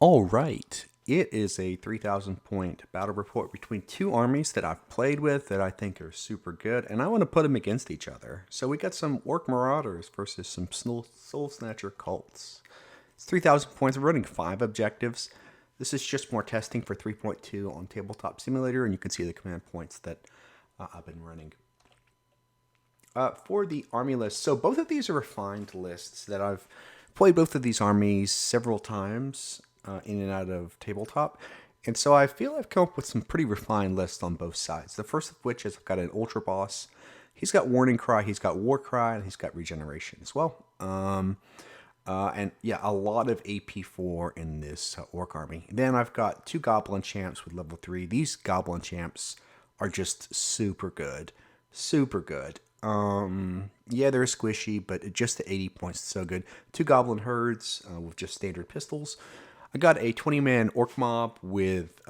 All right. It is a 3,000 point battle report between two armies that I've played with that I think are super good, and I want to put them against each other. So we got some Orc Marauders versus some Soul Snatcher cults. It's 3,000 points. We're running 5 objectives. This is just more testing for 3.2 on Tabletop Simulator, and you can see the command points that I've been running. For the army list, so both of these are refined lists that I've played both of these armies several times in and out of tabletop. And so I feel I've come up with some pretty refined lists on both sides. The first of which is I've got an Ultra Boss. He's got Warning Cry, he's got War Cry, and he's got Regeneration as well. And yeah, a lot of AP4 in this Orc army. Then I've got 2 Goblin Champs with level 3. These Goblin Champs are just super good. Super good. Yeah, they're squishy, but just the 80 points is so good. 2 Goblin Herds with just standard pistols. I got a 20-man Orc Mob with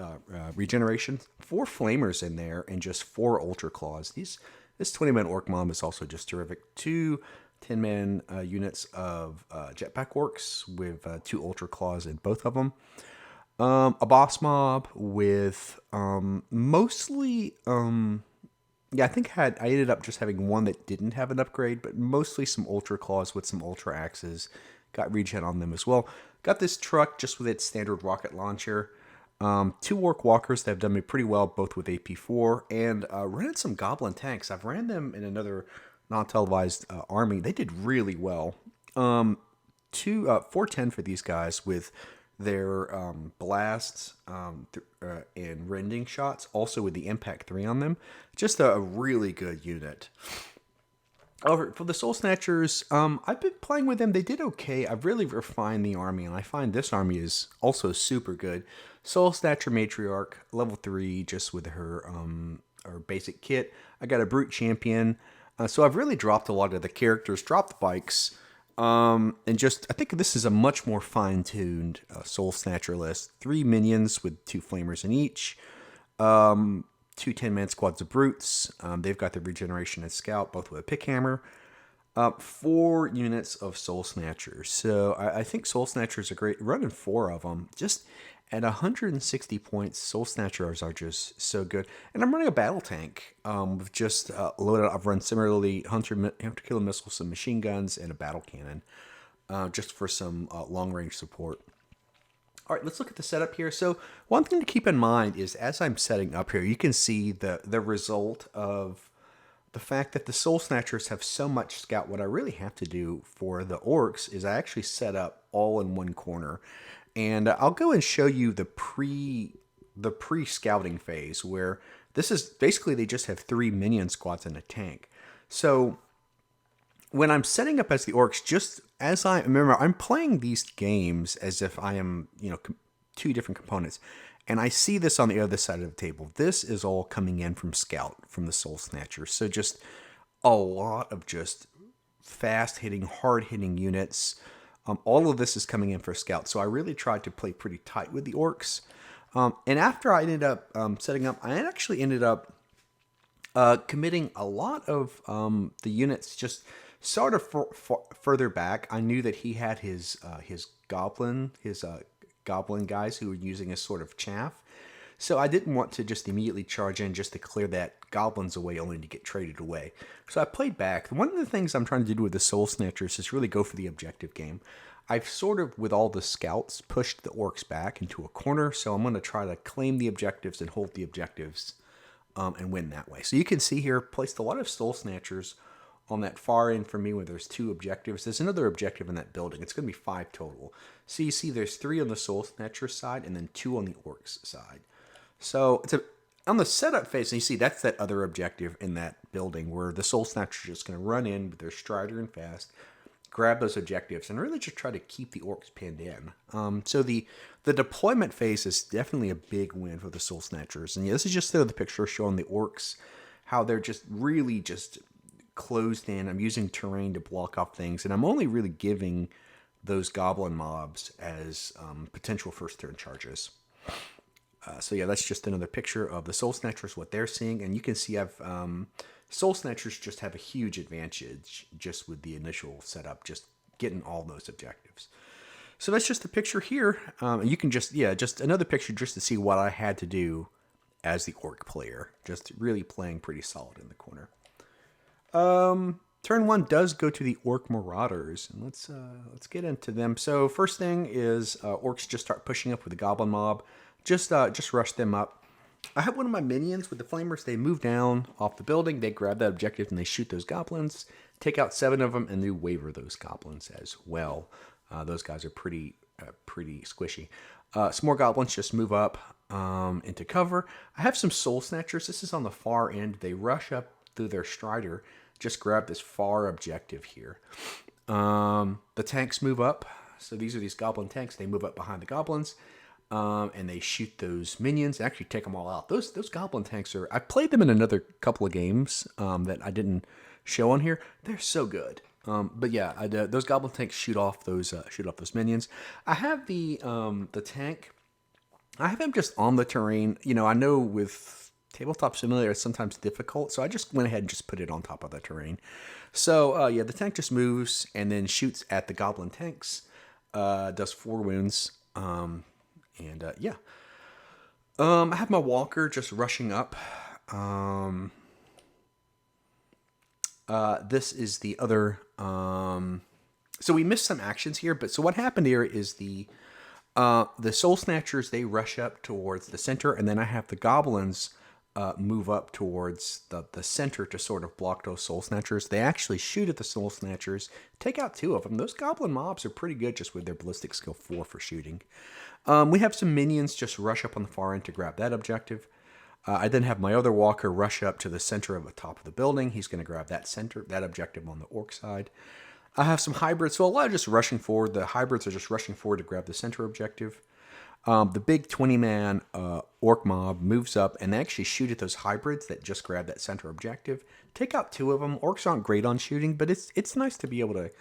regeneration, 4 Flamers in there, and just 4 Ultra Claws. This 20-man Orc Mob is also just terrific. 2 10-man units of Jetpack Orcs with 2 Ultra Claws in both of them. A Boss Mob with mostly... yeah, I think I ended up just having one that didn't have an upgrade, but mostly some Ultra Claws with some Ultra Axes. Got regen on them as well. Got this truck just with its standard rocket launcher. 2 Orc Walkers that have done me pretty well, both with AP4. And ran some Goblin Tanks. I've ran them in another non-televised army. They did really well. 410 for these guys with their blasts and rending shots, also with the impact 3 on them. Just a really good unit. However, for the Soul Snatchers, I've been playing with them. They did okay. I've really refined the army, and I find this army is also super good. Soul Snatcher Matriarch, level 3, just with her basic kit. I got a Brute Champion. So I've really dropped a lot of the characters, dropped the bikes, and just, I think this is a much more fine-tuned Soul Snatcher list. 3 minions with 2 flamers in each. 2 10-man squads of brutes. They've got the regeneration and scout, both with a pick hammer. 4 units of Soul Snatchers. So I think Soul Snatchers are great. Running 4 of them. Just at 160 points, Soul Snatchers are just so good. And I'm running a battle tank with just loaded. I've run similarly hunter killer missiles, some machine guns, and a battle cannon, just for some long range support. All right, let's look at the setup here. So one thing to keep in mind is as I'm setting up here, you can see the result of the fact that the Soul Snatchers have so much scout. What I really have to do for the Orcs is I actually set up all in one corner. And I'll go and show you the pre-scouting phase where this is basically they just have 3 minion squads and a tank. So when I'm setting up as the Orcs, just as I remember, I'm playing these games as if I am, 2 different components. And I see this on the other side of the table. This is all coming in from Scout, from the Soul Snatcher. So just a lot of just fast-hitting, hard-hitting units. All of this is coming in for Scout. So I really tried to play pretty tight with the Orcs. And after I ended up setting up, I actually ended up committing a lot of the units just sort of further back. I knew that he had his goblin guys who were using a sort of chaff. So I didn't want to just immediately charge in just to clear that goblins away only to get traded away. So I played back. One of the things I'm trying to do with the Soul Snatchers is really go for the objective game. I've sort of, with all the scouts, pushed the Orcs back into a corner. So I'm going to try to claim the objectives and hold the objectives and win that way. So you can see here, placed a lot of Soul Snatchers on that far end for me where there's 2 objectives. There's another objective in that building. It's going to be 5 total. So you see there's 3 on the Soul Snatcher side and then 2 on the Orcs side. So on the setup phase, you see that's that other objective in that building where the Soul Snatcher is just going to run in with their Strider and Fast, grab those objectives, and really just try to keep the Orcs pinned in. So the deployment phase is definitely a big win for the Soul Snatchers. And yeah, this is just the picture showing the Orcs, how they're just really just closed in. I'm using terrain to block off things, and I'm only really giving those goblin mobs as potential first turn charges. So yeah, that's just another picture of the Soul Snatchers, what they're seeing. And you can see I've Soul Snatchers just have a huge advantage just with the initial setup, just getting all those objectives. So that's just the picture here. You can just another picture just to see what I had to do as the orc player. Just really playing pretty solid in the corner. Turn one does go to the Orc Marauders, and let's get into them. So first thing is orcs just start pushing up with the goblin mob. Just rush them up. I have one of my minions with the flamers. They move down off the building. They grab that objective and they shoot those goblins. Take out 7 of them and they waver those goblins as well. Those guys are pretty squishy. Some more goblins just move up into cover. I have some soul snatchers. This is on the far end. They rush up through their strider. Just grab this far objective here. The tanks move up. So these are these goblin tanks. They move up behind the goblins. And they shoot those minions and actually take them all out. Those goblin tanks are... I played them in another couple of games that I didn't show on here. They're so good. But yeah, those goblin tanks shoot off those minions. I have the tank. I have him just on the terrain. You know, I know with Tabletop Simulator it's sometimes difficult, so I just went ahead and just put it on top of the terrain. So yeah, the tank just moves and then shoots at the goblin tanks. Does 4 wounds. Yeah. I have my walker just rushing up. This is the other... so we missed some actions here, but so what happened here is the Soul Snatchers, they rush up towards the center, and then I have the goblins move up towards the center to sort of block those Soul Snatchers. They actually shoot at the Soul Snatchers, take out 2 of them. Those goblin mobs are pretty good just with their ballistic skill 4 for shooting. We have some minions just rush up on the far end to grab that objective. I then have my other walker rush up to the center of the top of the building. He's going to grab that objective on the orc side. I have some hybrids, so a lot of just rushing forward. The hybrids are just rushing forward to grab the center objective. The big 20-man orc mob moves up and they actually shoot at those hybrids that just grab that center objective. Take out 2 of them. Orcs aren't great on shooting, but it's nice to be able to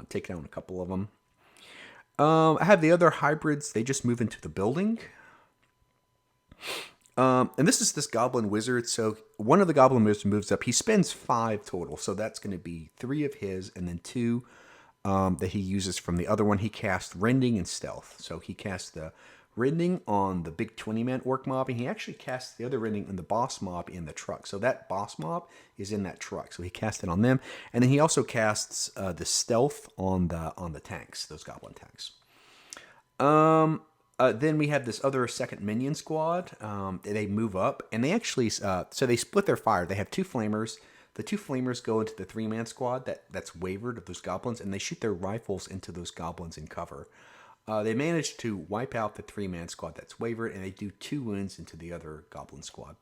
take down a couple of them. I have the other hybrids. They just move into the building. And this is this goblin wizard. So one of the goblin wizards moves up. He spends 5 total. So that's going to be 3 of his and then 2 that he uses from the other one. He casts Rending and Stealth. So he casts the Rending on the big 20-man orc mob, and he actually casts the other Rending on the boss mob in the truck. So that boss mob is in that truck. So he casts it on them. And then he also casts the Stealth on the tanks, those goblin tanks. Then we have this other second minion squad. They move up, and they actually... so they split their fire. They have 2 flamers. The 2 flamers go into the 3-man squad that's wavered of those goblins, and they shoot their rifles into those goblins in cover. They manage to wipe out the 3-man squad that's wavered, and they do 2 wounds into the other goblin squad.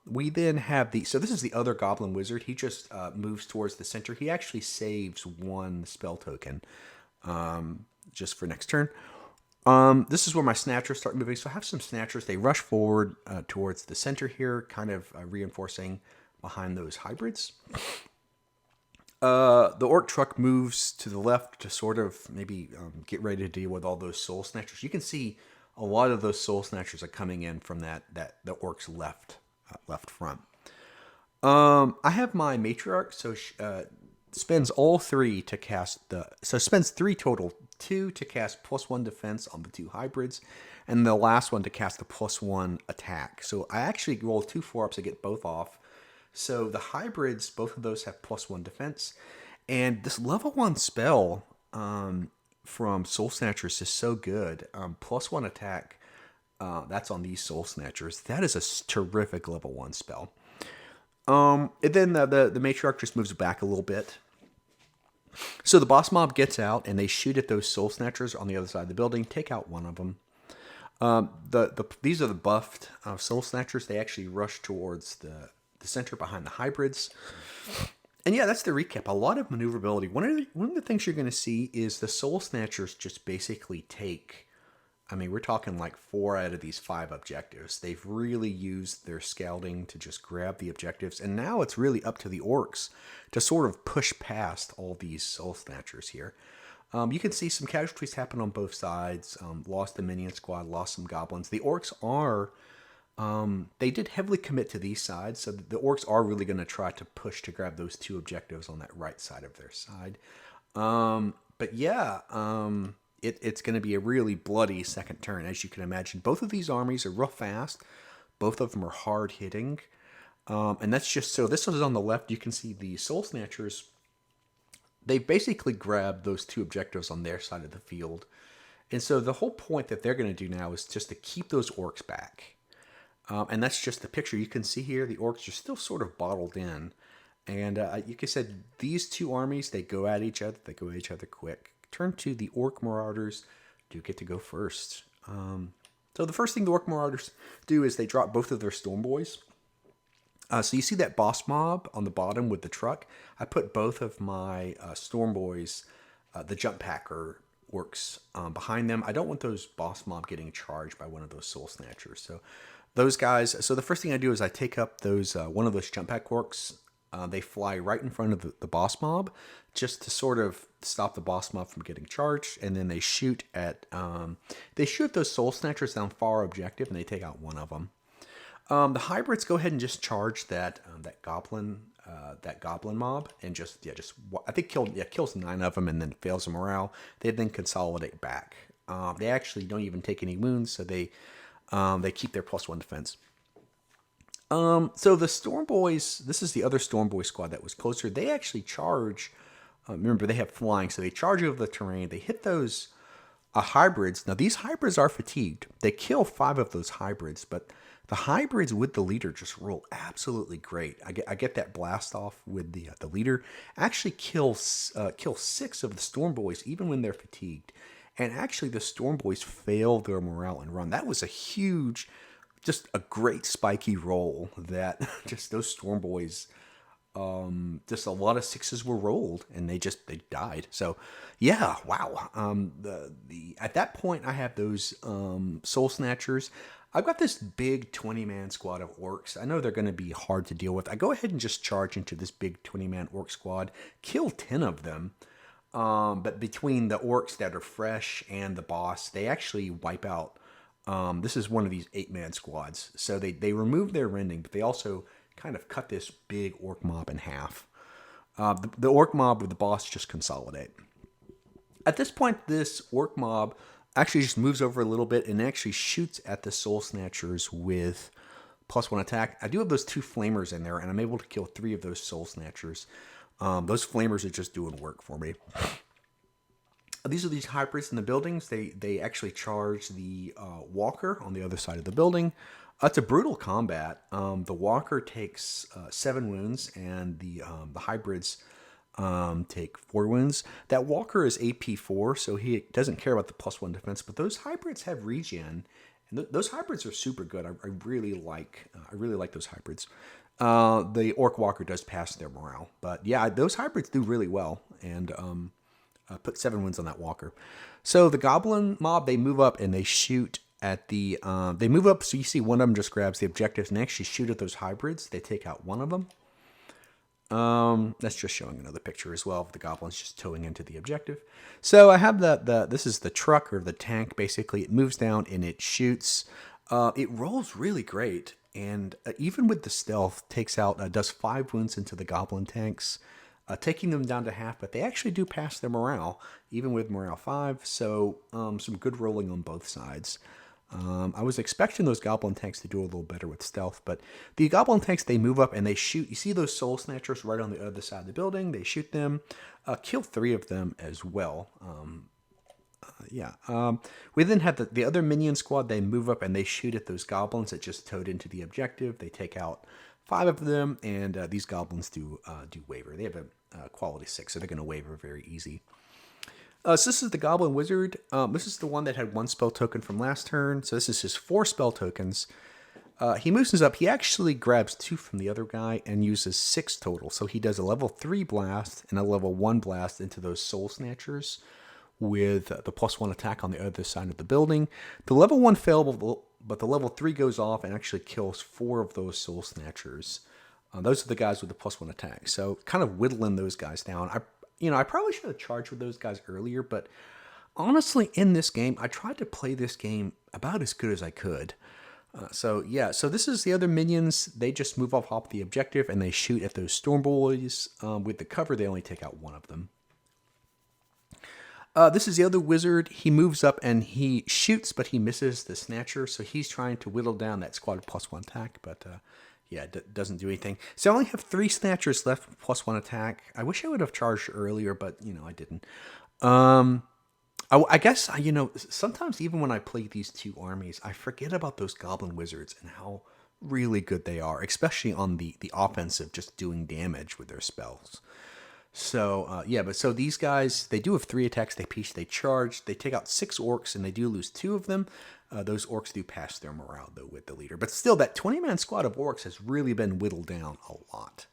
We then have so this is the other goblin wizard. He just moves towards the center. He actually saves 1 spell token just for next turn. This is where my snatchers start moving. So I have some snatchers. They rush forward towards the center here, kind of reinforcing behind those hybrids. The orc truck moves to the left to sort of maybe get ready to deal with all those soul snatchers. You can see a lot of those soul snatchers are coming in from the orc's left front. I have my matriarch, so spends all 3 to cast spends 3 total. 2 to cast +1 defense on the 2 hybrids, and the last one to cast the +1 attack. So I actually roll 2 4-ups to get both off. So the hybrids, both of those have +1 defense, and this level 1 spell from Soul Snatchers is so good. +1 attack, that's on these Soul Snatchers. That is a terrific level 1 spell. And then the matriarch just moves back a little bit. So the boss mob gets out, and they shoot at those Soul Snatchers on the other side of the building, take out 1 of them. These are the buffed Soul Snatchers. They actually rush towards the center behind the hybrids. And yeah, that's the recap. A lot of maneuverability. One of the things you're going to see is the Soul Snatchers just basically take... I mean, we're talking like 4 out of these 5 objectives. They've really used their scouting to just grab the objectives. And now it's really up to the orcs to sort of push past all these Soul Snatchers here. You can see some casualties happen on both sides. Lost the minion squad, lost some goblins. The orcs are... they did heavily commit to these sides, so the orcs are really going to try to push to grab those 2 objectives on that right side of their side. But yeah, it's going to be a really bloody second turn, as you can imagine. Both of these armies are real fast. Both of them are hard hitting. And that's just so. This is on the left. You can see the Soul Snatchers. They basically grabbed those two objectives on their side of the field. And so the whole point that they're going to do now is just to keep those orcs back. And that's just the picture. You can see here the orcs are still sort of bottled in. And like I said, these two armies, they go at each other. They go at each other quick. Turn to the Orc Marauders. Do get to go first. So the first thing the Orc Marauders do is they drop both of their Storm Boys. So you see that boss mob on the bottom with the truck? I put both of my Storm Boys, the Jump Packer orcs, behind them. I don't want those boss mob getting charged by one of those Soul Snatchers. So those guys. So the first thing I do is I take up those one of those Jump Pack orcs. They fly right in front of the boss mob, just to sort of stop the boss mob from getting charged, and then they shoot at those Soul Snatchers down far objective, and they take out one of them. The hybrids go ahead and just charge that goblin mob, and just I think kills 9 of them, and then fails the morale. They then consolidate back. They actually don't even take any wounds, so they keep their +1 defense. So the Storm Boys, this is the other Storm Boy squad that was closer. They actually charge. Remember, they have flying, so they charge over the terrain. They hit those hybrids. Now, these hybrids are fatigued. They kill 5 of those hybrids, but the hybrids with the leader just roll absolutely great. I get that blast off with the leader. Actually kill 6 of the Storm Boys, even when they're fatigued. And actually, the Storm Boys fail their morale and run. That was a huge... just a great spiky roll that just those Storm Boys, just a lot of 6s were rolled and they died. So yeah, wow. At that point I have those Soul Snatchers. I've got this big 20-man squad of orcs. I know they're going to be hard to deal with. I go ahead and just charge into this big 20-man orc squad, kill 10 of them. But between the orcs that are fresh and the boss, they actually wipe out. This is one of these 8-man squads. So they remove their rending, but they also kind of cut this big orc mob in half. The orc mob with the boss just consolidate. At this point, this orc mob actually just moves over a little bit and actually shoots at the Soul Snatchers with +1 attack. I do have those 2 flamers in there, and I'm able to kill 3 of those Soul Snatchers. Those flamers are just doing work for me. These are these hybrids in the buildings. They actually charge the walker on the other side of the building. It's a brutal combat. The walker takes 7 wounds, and the hybrids take 4 wounds. That walker is AP 4, so he doesn't care about the +1 defense. But those hybrids have regen, and those hybrids are super good. I really like those hybrids. The orc walker does pass their morale, but yeah, those hybrids do really well, and put 7 wounds on that walker. So the goblin mob, they move up and they shoot at the. They move up, so you see one of them just grabs the objectives and actually shoot at those hybrids. They take out one of them. That's just showing another picture as well of the goblins just towing into the objective. So I have this is the truck or the tank. Basically, it moves down and it shoots. It rolls really great, and even with the stealth, does 5 wounds into the goblin tanks. Taking them down to half, but they actually do pass their morale, even with morale 5, so some good rolling on both sides. I was expecting those goblin tanks to do a little better with stealth, but the goblin tanks, they move up and they shoot. You see those Soul Snatchers right on the other side of the building. They shoot them, kill 3 of them as well. We then have the other minion squad. They move up and they shoot at those goblins that just towed into the objective. They take out 5 of them, and these goblins do waver. They have a quality 6, so they're going to waver very easy. So this is the Goblin Wizard. This is the one that had 1 spell token from last turn. So this is his 4 spell tokens. He moves up. He actually grabs 2 from the other guy and uses 6 total. So he does a level 3 blast and a level 1 blast into those Soul Snatchers with the +1 attack on the other side of the building. The level 1 failed, but the level 3 goes off and actually kills 4 of those Soul Snatchers. Those are the guys with the +1 attack. So kind of whittling those guys down. I probably should have charged with those guys earlier, but honestly, in this game, I tried to play this game about as good as I could. So this is the other minions. They just move off the objective and they shoot at those Storm Boys. With the cover, they only take out 1 of them. This is the other wizard. He moves up and he shoots, but he misses the Snatcher. So he's trying to whittle down that squad of +1 attack, but yeah, doesn't do anything. So I only have 3 Snatchers left with +1 attack. I wish I would have charged earlier, but I didn't. I guess sometimes even when I play these 2 armies, I forget about those Goblin Wizards and how really good they are, especially on the offensive, just doing damage with their spells. So, but so these guys, they do have 3 attacks. They charge. They take out 6 orcs, and they do lose 2 of them. Those orcs do pass their morale, though, with the leader. But still, that 20-man squad of orcs has really been whittled down a lot.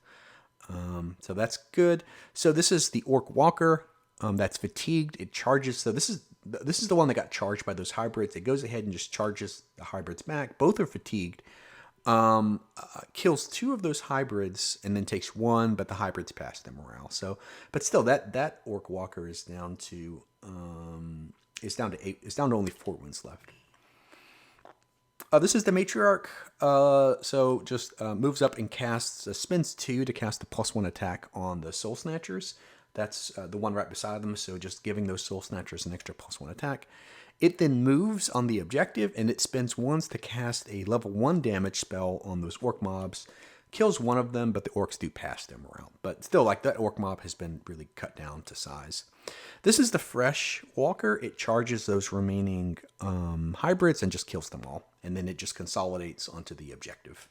So that's good. So this is the Orc Walker that's fatigued. It charges. So this is the one that got charged by those hybrids. It goes ahead and just charges the hybrids back. Both are fatigued. Kills 2 of those hybrids and then takes 1, but the hybrids pass their morale. So, but still, that Orc Walker is down to 8. It's down to only 4 wounds left. This is the Matriarch. So just moves up and casts, spends 2 to cast the +1 attack on the Soul Snatchers. That's the one right beside them. So just giving those Soul Snatchers an extra +1 attack. It then moves on the objective, and it spends 1 to cast a level 1 damage spell on those orc mobs. Kills 1 of them, but the orcs do pass their morale. But still, that orc mob has been really cut down to size. This is the Fresh Walker. It charges those remaining hybrids and just kills them all. And then it just consolidates onto the objective.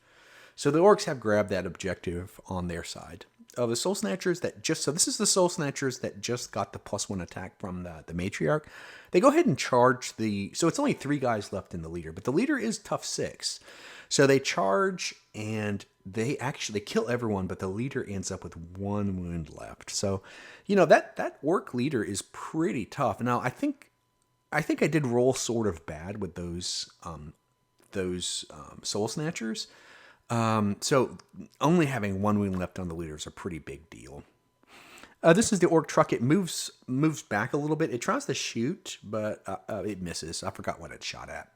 So the orcs have grabbed that objective on their side. The Soul Snatchers so this is the Soul Snatchers that just got the +1 attack from the Matriarch. They go ahead and charge so it's only 3 guys left in the leader, but the leader is tough 6. So they charge and they kill everyone, but the leader ends up with 1 wound left. So, that orc leader is pretty tough. Now, I think I did roll sort of bad with those Soul Snatchers. So only having 1 wound left on the leader is a pretty big deal. This is the Orc Truck. It moves back a little bit. It tries to shoot, but it misses. I forgot what it shot at.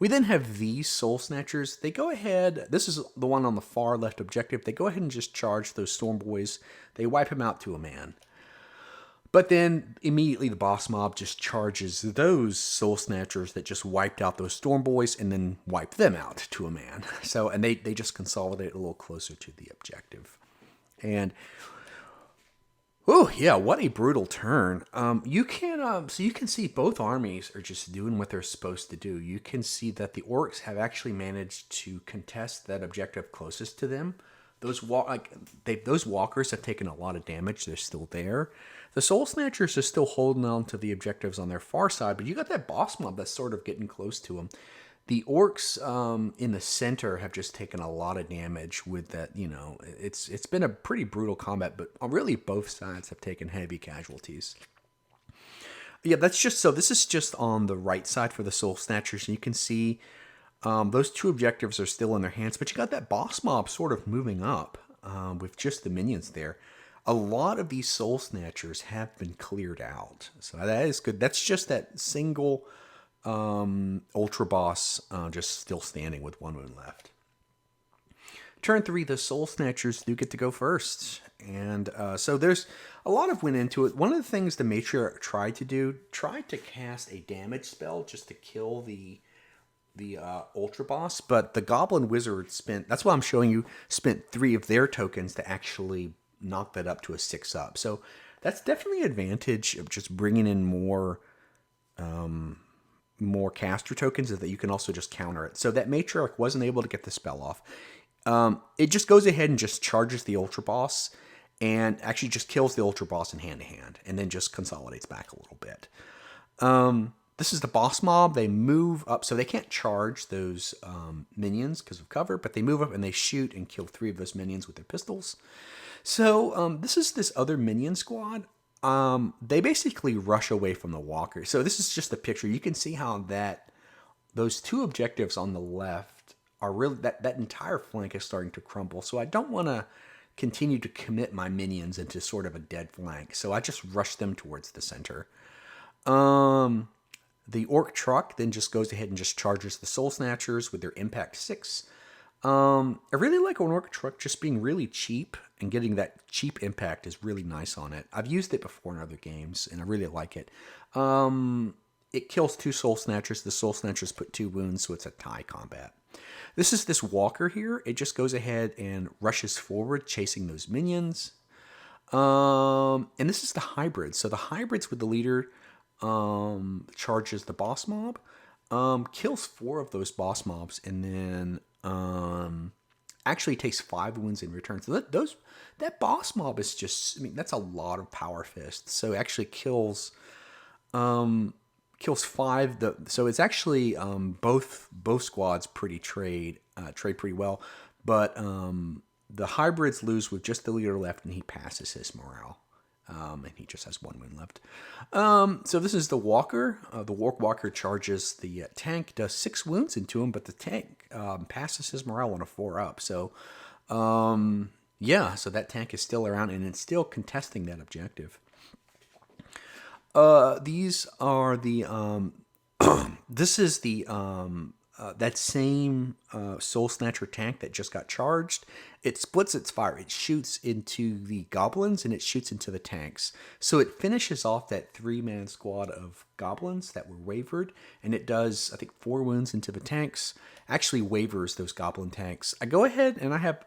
We then have these Soul Snatchers. They go ahead. This is the one on the far left objective. They go ahead and just charge those Storm Boys. They wipe him out to a man. But then immediately the boss mob just charges those Soul Snatchers that just wiped out those Storm Boys and then wiped them out to a man. So, and they just consolidate a little closer to the objective. And, oh yeah, what a brutal turn. You can see both armies are just doing what they're supposed to do. You can see that the orcs have actually managed to contest that objective closest to them. Those walkers have taken a lot of damage. They're still there. The Soul Snatchers are still holding on to the objectives on their far side, but you got that boss mob that's sort of getting close to them. The orcs in the center have just taken a lot of damage with that. It's been a pretty brutal combat, but really both sides have taken heavy casualties. Yeah, this is just on the right side for the Soul Snatchers. You can see those 2 objectives are still in their hands, but you got that boss mob sort of moving up with just the minions there. A lot of these Soul Snatchers have been cleared out, so that is good. That's just that single Ultra Boss just still standing with 1 wound left. Turn 3, the Soul Snatchers do get to go first, and so there's a lot of went into it. One of the things the Matriarch tried to cast a damage spell just to kill the Ultra Boss, but the Goblin Wizard that's why I'm showing you, spent 3 of their tokens to actually knock that up to a 6-up. So that's definitely an advantage of just bringing in more caster tokens, is that you can also just counter it. So that Matriarch wasn't able to get the spell off. It just goes ahead and just charges the Ultra Boss and actually just kills the Ultra Boss in hand-to-hand and then just consolidates back a little bit. This is the boss mob. They move up, so they can't charge those minions because of cover, but they move up and they shoot and kill 3 of those minions with their pistols. So this is this other minion squad. They basically rush away from the walker. So this is just a picture. You can see how those 2 objectives on the left are really, that entire flank is starting to crumble. So I don't want to continue to commit my minions into sort of a dead flank. So I just rush them towards the center. The Orc Truck then just goes ahead and just charges the Soul Snatchers with their Impact 6. I really like an Orc Truck just being really cheap and getting that cheap impact is really nice on it. I've used it before in other games, and I really like it. It kills 2 Soul Snatchers. The Soul Snatchers put 2 wounds, so it's a tie combat. This is this walker here. It just goes ahead and rushes forward, chasing those minions. And this is the hybrid. So the hybrids with the leader charges the boss mob, kills 4 of those boss mobs, and then actually takes 5 wounds in return. So that boss mob is just, I mean, that's a lot of power fists. So it actually kills 5. So it's actually both squads trade pretty well, but the hybrids lose with just the leader left, and he passes his morale. And he just has 1 wound left. So this is the walker. The Orc Walker charges the tank, does 6 wounds into him, but the tank passes his morale on a 4-up. So, yeah, so that tank is still around, and it's still contesting that objective. These are the, this is the, that same Soul Snatcher tank that just got charged. It splits its fire. It shoots into the goblins and it shoots into the tanks. So it finishes off that 3-man squad of goblins that were wavered, and it does, I think, 4 wounds into the tanks. Actually wavers those goblin tanks. I go ahead and I have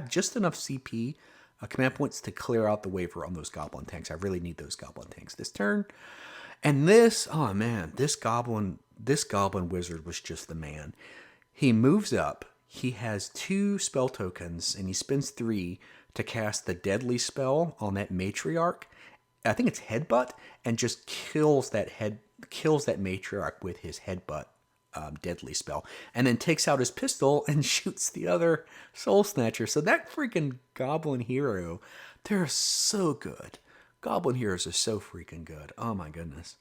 just enough CP command points to clear out the waver on those goblin tanks. I really need those goblin tanks this turn. And this, oh man, this goblin wizard was just the man. He moves up. He has 2 spell tokens, and he spends 3 to cast the deadly spell on that matriarch. I think it's headbutt, and just kills that matriarch with his headbutt deadly spell, and then takes out his pistol and shoots the other Soul Snatcher. So that freaking goblin hero, they're so good. Goblin heroes are so freaking good. Oh my goodness.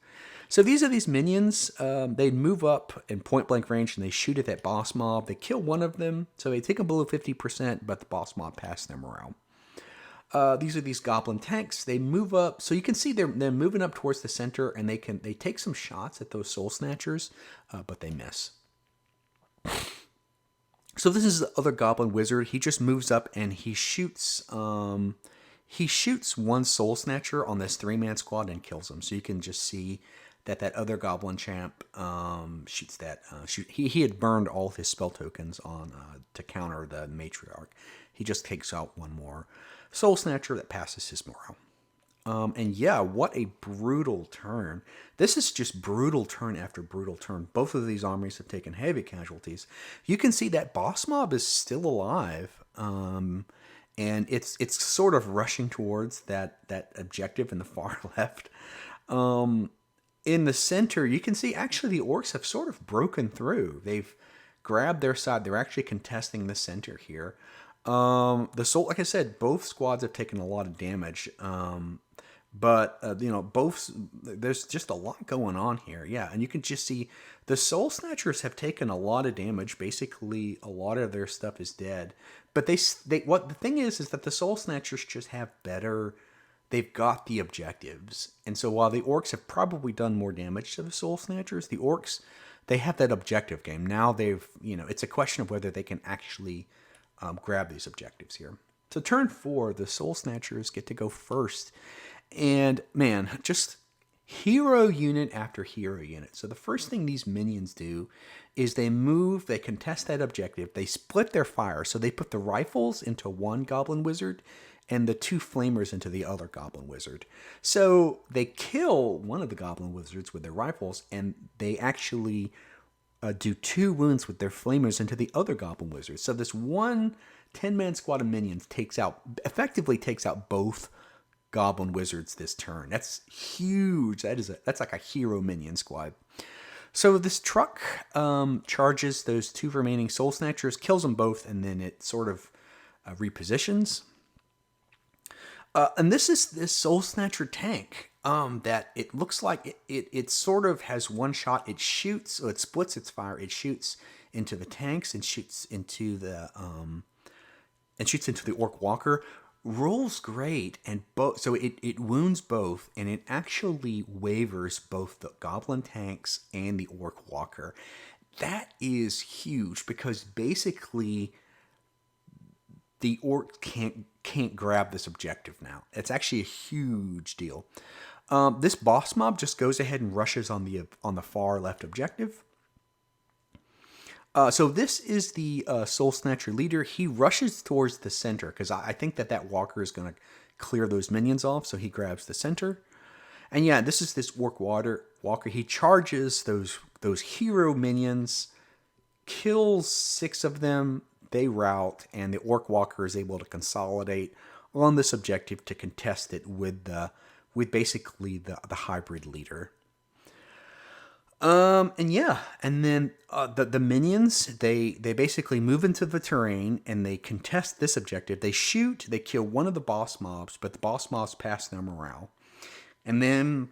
So these are these minions. They move up in point blank range and they shoot at that boss mob. They kill 1 of them, so they take them below 50%, but the boss mob passed them around. These are these goblin tanks. They move up, so you can see they're moving up towards the center, and they take some shots at those Soul Snatchers, but they miss. So this is the other goblin wizard. He just moves up and he shoots 1 Soul Snatcher on this 3-man squad and kills him. So you can just see that other goblin champ shoots that. He had burned all of his spell tokens on to counter the matriarch. He just takes out 1 more Soul Snatcher that passes his morale. And yeah, what a brutal turn. This is just brutal turn after brutal turn. Both of these armies have taken heavy casualties. You can see that boss mob is still alive. And it's sort of rushing towards that objective in the far left. In the center, you can see actually the orcs have sort of broken through. They've grabbed their side. They're actually contesting the center here. Like I said, both squads have taken a lot of damage. But there's just a lot going on here. Yeah, and you can just see the Soul Snatchers have taken a lot of damage. Basically, a lot of their stuff is dead. But the thing is that the Soul Snatchers just have better. They've got the objectives, and so while the orcs have probably done more damage to the Soul Snatchers, the orcs, they have that objective game. Now it's a question of whether they can actually grab these objectives here. So turn 4, the Soul Snatchers get to go first. And man, just hero unit after hero unit. So the first thing these minions do is they contest that objective, they split their fire. So they put the rifles into 1 goblin wizard and the 2 flamers into the other goblin wizard. So they kill 1 of the goblin wizards with their rifles, and they actually do 2 wounds with their flamers into the other goblin wizard. So this 1 10-man squad of minions effectively takes out both goblin wizards this turn. That's huge. That's like a hero minion squad. So this truck charges those 2 remaining Soul Snatchers, kills them both, and then it sort of repositions. And this is this Soul Snatcher tank that it looks like it sort of has 1 shot. It shoots, so it splits its fire. It shoots into the tanks and shoots into the Orc Walker. Rolls great, and so it wounds both, and it actually wavers both the Goblin tanks and the Orc Walker. That is huge, because basically the orc can't grab this objective now. It's actually a huge deal. This boss mob just goes ahead and rushes on the far left objective. So this is the Soul Snatcher leader. He rushes towards the center because I think that walker is going to clear those minions off. So he grabs the center. And yeah, this is this Orc Walker. He charges those hero minions, kills 6 of them. They rout, and the Orc Walker is able to consolidate on this objective to contest it with basically the hybrid leader. And yeah, and then the minions, they basically move into the terrain and they contest this objective. They shoot, they kill one of the boss mobs, but the boss mobs pass their morale. And then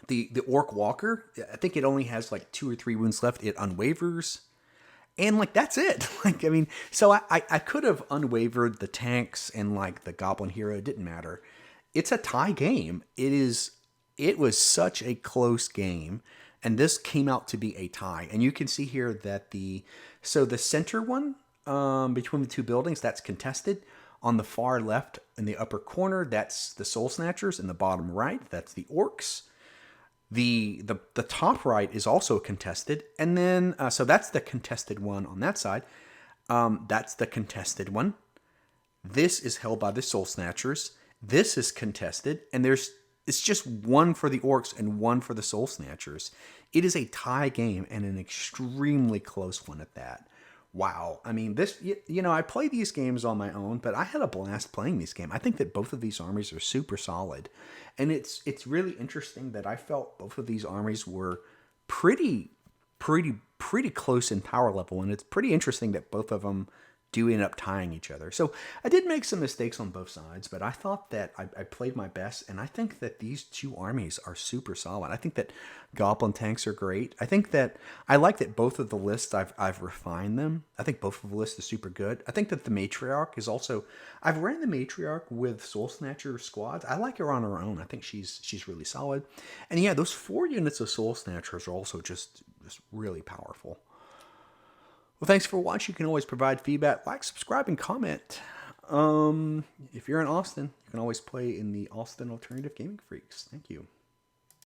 the Orc Walker, I think it only has like 2 or 3 wounds left. It unwavers. And like that's it. Like I mean, so I could have unwavered the tanks and like the Goblin Hero. It didn't matter. It's a tie game. It was such a close game, and this came out to be a tie. And you can see here that the center one between the 2 buildings, that's contested. On the far left in the upper corner, that's the Soul Snatchers. In the bottom right, that's the Orcs. The top right is also contested, and then so that's the contested one on that side. That's the contested one. This is held by the Soul Snatchers. This is contested, and it's just one for the Orcs and one for the Soul Snatchers. It is a tie game and an extremely close one at that. Wow. I mean, this, I play these games on my own, but I had a blast playing this game. I think that both of these armies are super solid. And it's really interesting that I felt both of these armies were pretty close in power level. And it's pretty interesting that both of them do end up tying each other. So I did make some mistakes on both sides, but I thought that I played my best, and I think that these 2 armies are super solid. I think that Goblin tanks are great. I think that I like that both of the lists I've refined them. I think both of the lists are super good. I think that the Matriarch is also, I've ran the Matriarch with Soul Snatcher squads. I like her on her own. I think she's really solid. And yeah, those 4 units of Soul Snatchers are also just really powerful. Well, thanks for watching. You can always provide feedback, like, subscribe, and comment. If you're in Austin, you can always play in the Austin Alternative Gaming Freaks. Thank you.